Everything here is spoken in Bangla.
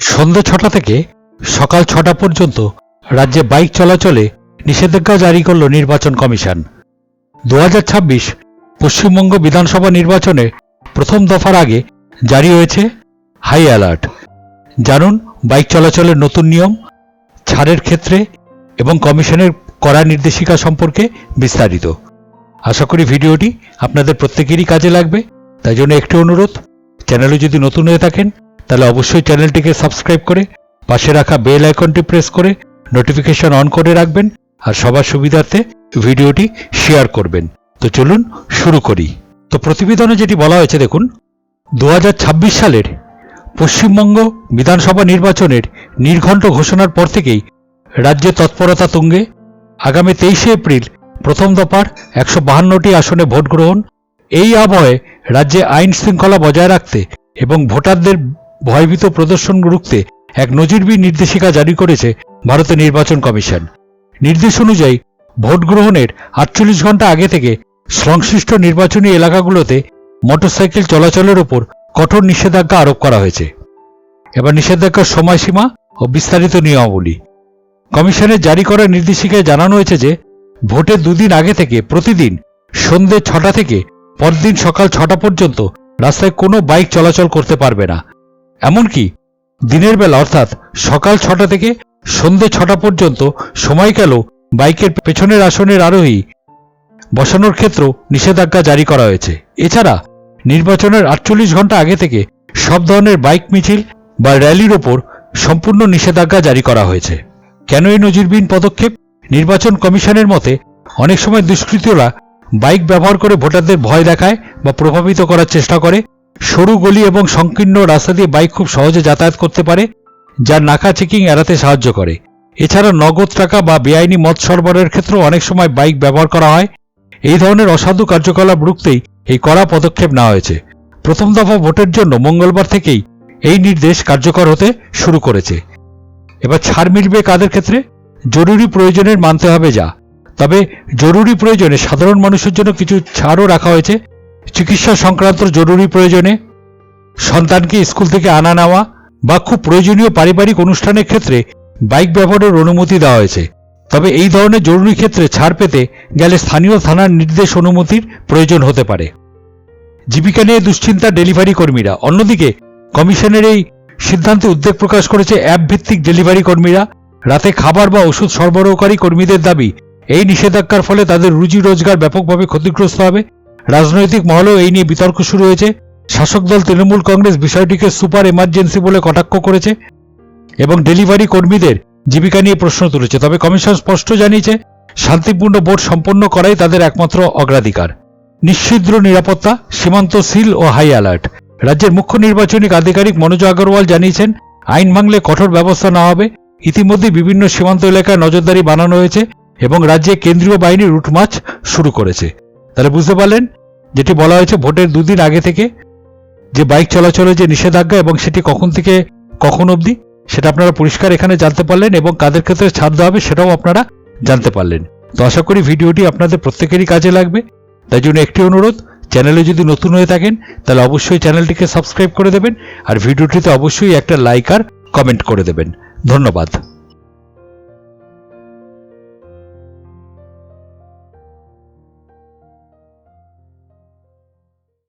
সন্ধ্যে ৬টা থেকে সকাল ৬টা পর্যন্ত রাজ্যে বাইক চলাচলে নিষেধাজ্ঞা জারি করল নির্বাচন কমিশন। 2026 পশ্চিমবঙ্গ বিধানসভা নির্বাচনে প্রথম দফার আগে জারি হয়েছে হাই অ্যালার্ট। জানুন বাইক চলাচলের নতুন নিয়ম, ছাড়ের ক্ষেত্রে এবং কমিশনের কড়া নির্দেশিকা সম্পর্কে বিস্তারিত। আশা করি ভিডিওটি আপনাদের প্রত্যেকেরই কাজে লাগবে। তাই জন্য একটি অনুরোধ, চ্যানেলে যদি নতুন হয়ে থাকেন তাহলে অবশ্যই চ্যানেলটিকে সাবস্ক্রাইব করে পাশে রাখা বেল আইকনটি প্রেস করে নোটিফিকেশন অন করে রাখবেন আর সবার সুবিধার্থে ভিডিওটি শেয়ার করবেন। তো চলুন শুরু করি। তো প্রতিবেদনে যেটি বলা হয়েছে দেখুন, 2026 সালের পশ্চিমবঙ্গ বিধানসভা নির্বাচনের নির্ঘণ্ট ঘোষণার পর থেকেই রাজ্যে তৎপরতা তুঙ্গে। আগামী 23শে এপ্রিল প্রথম দফার 152টি আসনে ভোট গ্রহণ। এই আবহে রাজ্যে আইন শৃঙ্খলা বজায় রাখতে এবং ভোটারদের ভয়ভীত প্রদর্শন রুখতে এক নজিরবিহীন নির্দেশিকা জারি করেছে ভারতের নির্বাচন কমিশন। নির্দেশ অনুযায়ী ভোট গ্রহণের 48 ঘণ্টা আগে থেকে সংশ্লিষ্ট নির্বাচনী এলাকাগুলোতে মোটরসাইকেল চলাচলের ওপর কঠোর নিষেধাজ্ঞা আরোপ করা হয়েছে। এবার নিষেধাজ্ঞার সময়সীমা ও বিস্তারিত নিয়মাবলী। কমিশনের জারি করা নির্দেশিকায় জানানো হয়েছে যে ভোটের দুদিন আগে থেকে প্রতিদিন সন্ধ্যে 6টা থেকে পরদিন সকাল 6টা পর্যন্ত রাস্তায় কোনো বাইক চলাচল করতে পারবে না। এমনকি দিনের বেলা অর্থাৎ সকাল 6টা থেকে সন্ধ্যে 6টা পর্যন্ত সময়কালেও বাইকের পেছনের আসনের আরোহী বসানোর ক্ষেত্রেও নিষেধাজ্ঞা জারি করা হয়েছে। এছাড়া নির্বাচনের 48 ঘণ্টা আগে থেকে সব ধরনের বাইক মিছিল বা র্যালির ওপর সম্পূর্ণ নিষেধাজ্ঞা জারি করা হয়েছে। কেন এই নজিরবিহীন পদক্ষেপ? নির্বাচন কমিশনের মতে অনেক সময় দুষ্কৃতীরা বাইক ব্যবহার করে ভোটারদের ভয় দেখায় বা প্রভাবিত করার চেষ্টা করে। সরু গলি এবং সংকীর্ণ রাস্তা দিয়ে বাইক খুব সহজে যাতায়াত করতে পারে, যা নাকা চেকিং এড়াতে সাহায্য করে। এছাড়া নগদ টাকা বা বেআইনি মদ সরবরাহের ক্ষেত্রেও অনেক সময় বাইক ব্যবহার করা হয়। এই ধরনের অসাধু কার্যকলাপ রুখতেই এই কড়া পদক্ষেপ নেওয়া হয়েছে। প্রথম দফা ভোটের জন্য মঙ্গলবার থেকেই এই নির্দেশ কার্যকর হতে শুরু করেছে। এবার ছাড় মিলবে কাদের ক্ষেত্রে? জরুরি প্রয়োজনের মানতে হবে যা। তবে জরুরি প্রয়োজনে সাধারণ মানুষের জন্য কিছু ছাড়ও রাখা হয়েছে। চিকিৎসা সংক্রান্ত জরুরি প্রয়োজনে, সন্তানকে স্কুল থেকে আনা নেওয়া বা খুব প্রয়োজনীয় পারিবারিক অনুষ্ঠানের ক্ষেত্রে বাইক ব্যবহারের অনুমতি দেওয়া হয়েছে। তবে এই ধরনের জরুরি ক্ষেত্রে ছাড় পেতে গেলে স্থানীয় থানার নির্দেশ অনুমতির প্রয়োজন হতে পারে। জীবিকা নিয়ে দুশ্চিন্তা ডেলিভারি কর্মীরা। অন্যদিকে কমিশনের এই সিদ্ধান্তে উদ্বেগ প্রকাশ করেছে অ্যাপ ভিত্তিক ডেলিভারি কর্মীরা। রাতে খাবার বা ওষুধ সরবরাহকারী কর্মীদের দাবি, এই নিষেধাজ্ঞার ফলে তাদের রুজি রোজগার ব্যাপকভাবে ক্ষতিগ্রস্ত হবে। রাজনৈতিক মহলেও এই নিয়ে বিতর্ক শুরু হয়েছে। শাসক দল তৃণমূল কংগ্রেস বিষয়টিকে সুপার এমার্জেন্সি বলে কটাক্ষ করেছে এবং ডেলিভারি কর্মীদের জীবিকা নিয়ে প্রশ্ন তুলেছে। তবে কমিশন স্পষ্ট জানিয়েছে, শান্তিপূর্ণ ভোট সম্পন্ন করাই তাদের একমাত্র অগ্রাধিকার। নিশ্ছিদ্র নিরাপত্তা, সীমান্ত সিল ও হাই অ্যালার্ট। রাজ্যের মুখ্য নির্বাচনী আধিকারিক মনোজ আগরওয়াল জানিয়েছেন, আইন ভাঙলে কঠোর ব্যবস্থা নেওয়া হবে। ইতিমধ্যে বিভিন্ন সীমান্ত এলাকায় নজরদারি বানানো হয়েছে এবং রাজ্যে কেন্দ্রীয় বাহিনী রুট মার্চ শুরু করেছে। তাহলে বুঝতে পারলেন, যেটি বলা হয়েছে ভোটের দুদিন আগে থেকে যে বাইক চলাচলের যে নিষেধাজ্ঞা এবং সেটি কখন থেকে কখন অবধি, সেটা আপনারা পরিষ্কার এখানে জানতে পারলেন এবং কাদের ক্ষেত্রে ছাড় দেওয়া হবে সেটাও আপনারা জানতে পারলেন। তো আশা করি ভিডিওটি আপনাদের প্রত্যেকেরই কাজে লাগবে। তাই জন্য একটি অনুরোধ, চ্যানেলে যদি নতুন হয়ে থাকেন তাহলে অবশ্যই চ্যানেলটিকে সাবস্ক্রাইব করে দেবেন আর ভিডিওটিতে অবশ্যই একটা লাইক আর কমেন্ট করে দেবেন। ধন্যবাদ।